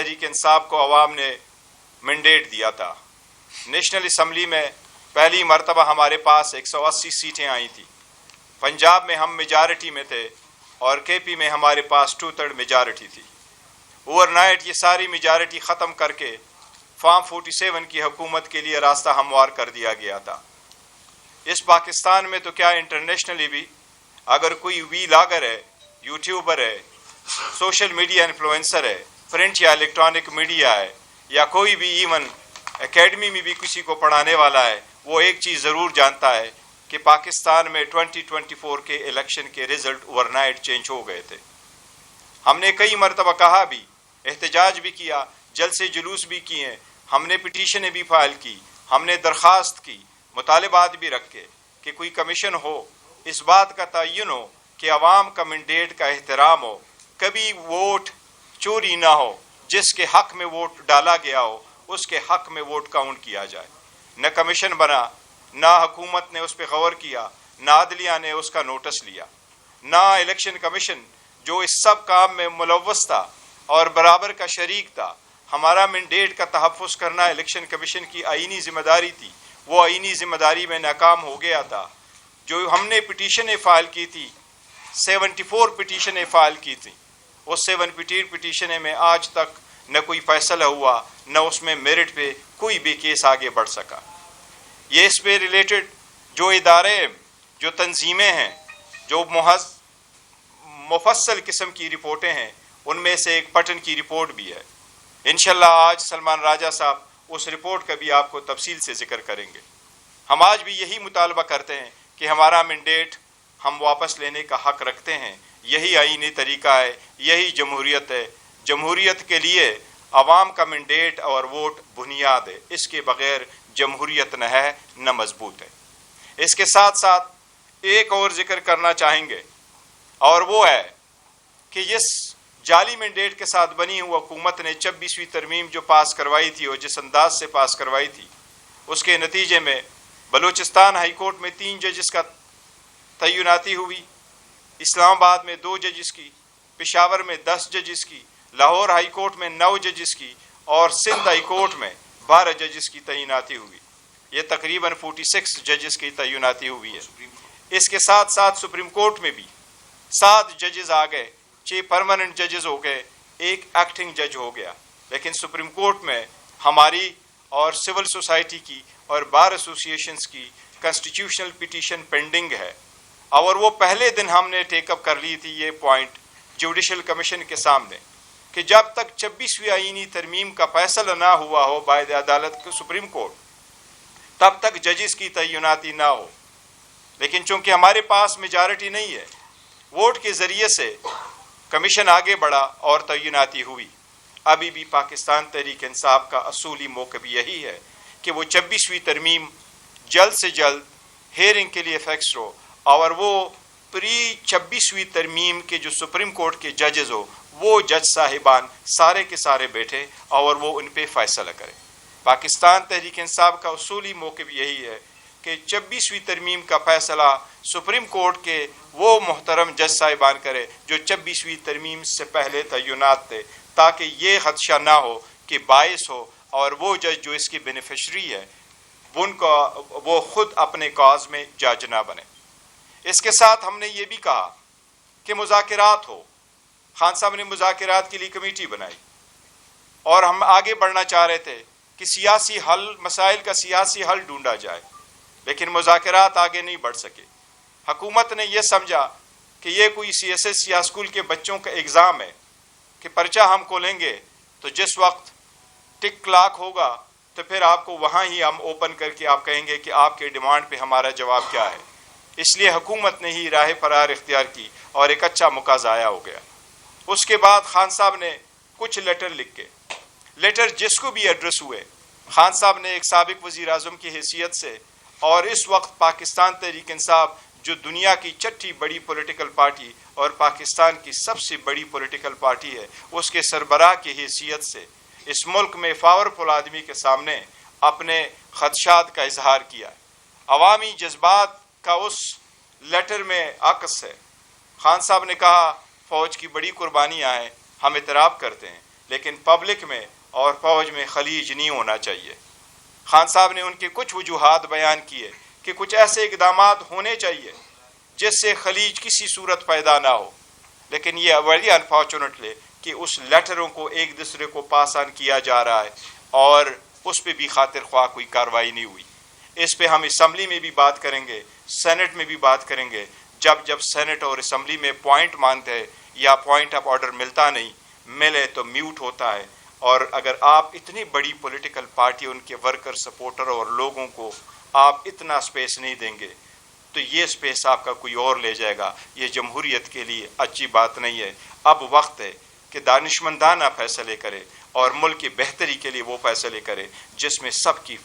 تحریک انصاف کو عوام نے مینڈیٹ دیا تھا. نیشنل اسمبلی میں پہلی مرتبہ ہمارے پاس 180 سیٹیں آئی تھیں. پنجاب میں ہم میجارٹی میں تھے اور کے پی میں ہمارے پاس 2/3 میجارٹی تھی. اوور نائٹ یہ ساری میجارٹی ختم کر کے فارم 47 کی حکومت کے لیے راستہ ہموار کر دیا گیا تھا. اس پاکستان میں تو کیا انٹرنیشنلی بھی اگر کوئی ویلاگر ہے, یوٹیوبر ہے, سوشل میڈیا انفلوئنسر ہے, پرنٹ یا الیکٹرانک میڈیا ہے, یا کوئی بھی ایون اکیڈمی میں بھی کسی کو پڑھانے والا ہے, وہ ایک چیز ضرور جانتا ہے کہ پاکستان میں 2024 کے الیکشن کے رزلٹ اوور نائٹ چینج ہو گئے تھے. ہم نے کئی مرتبہ کہا بھی, احتجاج بھی کیا, جلسے جلوس بھی کیے, ہم نے پٹیشنیں بھی فائل کی, ہم نے درخواست کی, مطالبات بھی رکھے کہ کوئی کمیشن ہو, اس بات کا تعین ہو کہ عوام کا مینڈیٹ کا احترام ہو, کبھی ووٹ چوری نہ ہو, جس کے حق میں ووٹ ڈالا گیا ہو اس کے حق میں ووٹ کاؤنٹ کیا جائے. نہ کمیشن بنا, نہ حکومت نے اس پہ غور کیا, نہ عدلیہ نے اس کا نوٹس لیا, نہ الیکشن کمیشن جو اس سب کام میں ملوث تھا اور برابر کا شریک تھا. ہمارا مینڈیٹ کا تحفظ کرنا الیکشن کمیشن کی آئینی ذمہ داری تھی, وہ آئینی ذمہ داری میں ناکام ہو گیا تھا. جو ہم نے پٹیشنیں فائل کی تھی, 74 پٹیشنیں فائل کی تھیں, اس 74 پٹیشنیں میں آج تک نہ کوئی فیصلہ ہوا, نہ اس میں میرٹ پہ کوئی بھی کیس آگے بڑھ سکا. یہ اس پہ ریلیٹڈ جو ادارے, جو تنظیمیں ہیں, جو مفصل قسم کی رپورٹیں ہیں, ان میں سے ایک پٹن کی رپورٹ بھی ہے. انشاءاللہ آج سلمان راجہ صاحب اس رپورٹ کا بھی آپ کو تفصیل سے ذکر کریں گے. ہم آج بھی یہی مطالبہ کرتے ہیں کہ ہمارا مینڈیٹ ہم واپس لینے کا حق رکھتے ہیں. یہی آئینی طریقہ ہے, یہی جمہوریت ہے. جمہوریت کے لیے عوام کا مینڈیٹ اور ووٹ بنیاد ہے, اس کے بغیر جمہوریت نہ ہے نہ مضبوط ہے. اس کے ساتھ ساتھ ایک اور ذکر کرنا چاہیں گے, اور وہ ہے کہ اس جعلی مینڈیٹ کے ساتھ بنی ہوئی حکومت نے 26ویں ترمیم جو پاس کروائی تھی اور جس انداز سے پاس کروائی تھی, اس کے نتیجے میں بلوچستان ہائی کورٹ میں 3 ججز کا تعیناتی ہوئی, اسلام آباد میں 2 ججز کی, پشاور میں 10 ججز کی, لاہور ہائی کورٹ میں 9 ججز کی, اور سندھ ہائی کورٹ میں 12 ججز کی تعیناتی ہوئی. یہ تقریباً 46 ججز کی تعیناتی ہوئی ہے. اس کے ساتھ ساتھ سپریم کورٹ میں بھی 7 ججز آ گئے, 6 پرماننٹ ججز ہو گئے, 1 ایکٹنگ جج ہو گیا. لیکن سپریم کورٹ میں ہماری اور سول سوسائٹی کی اور بار ایسوسیشنز کی کنسٹیٹیوشنل پٹیشن پینڈنگ ہے, اور وہ پہلے دن ہم نے ٹیک اپ کر لی تھی یہ پوائنٹ جوڈیشل کمیشن کے سامنے کہ جب تک 26ویں آئینی ترمیم کا فیصلہ نہ ہوا ہو باعث عدالت کے سپریم کورٹ, تب تک ججز کی تعیناتی نہ ہو. لیکن چونکہ ہمارے پاس میجارٹی نہیں ہے, ووٹ کے ذریعے سے کمیشن آگے بڑھا اور تعیناتی ہوئی. ابھی بھی پاکستان تحریک انصاف کا اصولی موقف یہی ہے کہ وہ 26ویں ترمیم جلد سے جلد ہیئرنگ کے لیے فکس ہو, اور وہ پری 26ویں ترمیم کے جو سپریم کورٹ کے ججز ہو, وہ جج صاحبان سارے کے سارے بیٹھے اور وہ ان پہ فیصلہ کرے. پاکستان تحریک انصاف کا اصولی موقف یہی ہے کہ 26ویں ترمیم کا فیصلہ سپریم کورٹ کے وہ محترم جج صاحبان کرے جو 26ویں ترمیم سے پہلے تعینات تھے, تاکہ یہ خدشہ نہ ہو کہ باعث ہو اور وہ جج جو اس کی بینیفیشری ہے وہ خود اپنے کاز میں جج نہ بنے. اس کے ساتھ ہم نے یہ بھی کہا کہ مذاکرات ہو. خان صاحب نے مذاکرات کے لیے کمیٹی بنائی, اور ہم آگے بڑھنا چاہ رہے تھے کہ سیاسی حل, مسائل کا سیاسی حل ڈھونڈا جائے, لیکن مذاکرات آگے نہیں بڑھ سکے. حکومت نے یہ سمجھا کہ یہ کوئی CSS یا اسکول کے بچوں کا ایگزام ہے کہ پرچہ ہم کھولیں گے تو جس وقت ٹک کلاک ہوگا تو پھر آپ کو وہاں ہی ہم اوپن کر کے آپ کہیں گے کہ آپ کے ڈیمانڈ پہ ہمارا جواب کیا ہے. اس لیے حکومت نے ہی راہ فرار اختیار کی اور ایک اچھا موقع ضائع ہو گیا. اس کے بعد خان صاحب نے کچھ لیٹر لکھ کے, لیٹر جس کو بھی ایڈریس ہوئے, خان صاحب نے ایک سابق وزیر اعظم کی حیثیت سے اور اس وقت پاکستان تحریک انصاف جو دنیا کی 6ٹھی بڑی پولیٹیکل پارٹی اور پاکستان کی سب سے بڑی پولیٹیکل پارٹی ہے, اس کے سربراہ کی حیثیت سے اس ملک میں پاورفل آدمی کے سامنے اپنے خدشات کا اظہار کیا ہے. عوامی جذبات کا اس لیٹر میں عکس ہے. خان صاحب نے کہا فوج کی بڑی قربانیاں ہیں, ہم اعتراف کرتے ہیں, لیکن پبلک میں اور فوج میں خلیج نہیں ہونا چاہیے۔ خان صاحب نے ان کے کچھ وجوہات بیان کیے کہ کچھ ایسے اقدامات ہونے چاہیے جس سے خلیج کسی صورت پیدا نہ ہو، لیکن یہ ویری انفارچونیٹلی کہ اس لیٹروں کو ایک دوسرے کو پاس آن کیا جا رہا ہے اور اس پہ بھی خاطر خواہ کوئی کارروائی نہیں ہوئی۔ اس پہ ہم اسمبلی میں بھی بات کریں گے، سینٹ میں بھی بات کریں گے۔ جب سینٹ اور اسمبلی میں پوائنٹ مانگتے ہیں یا پوائنٹ آف آرڈر ملتا نہیں، ملے تو میوٹ ہوتا ہے، اور اگر آپ اتنی بڑی پولیٹیکل پارٹی ان کے ورکر سپورٹر اور لوگوں کو آپ اتنا سپیس نہیں دیں گے تو یہ سپیس آپ کا کوئی اور لے جائے گا۔ یہ جمہوریت کے لیے اچھی بات نہیں ہے۔ اب وقت ہے کہ دانشمندانہ فیصلے کرے اور ملک کی بہتری کے لیے وہ فیصلے کرے جس میں سب کی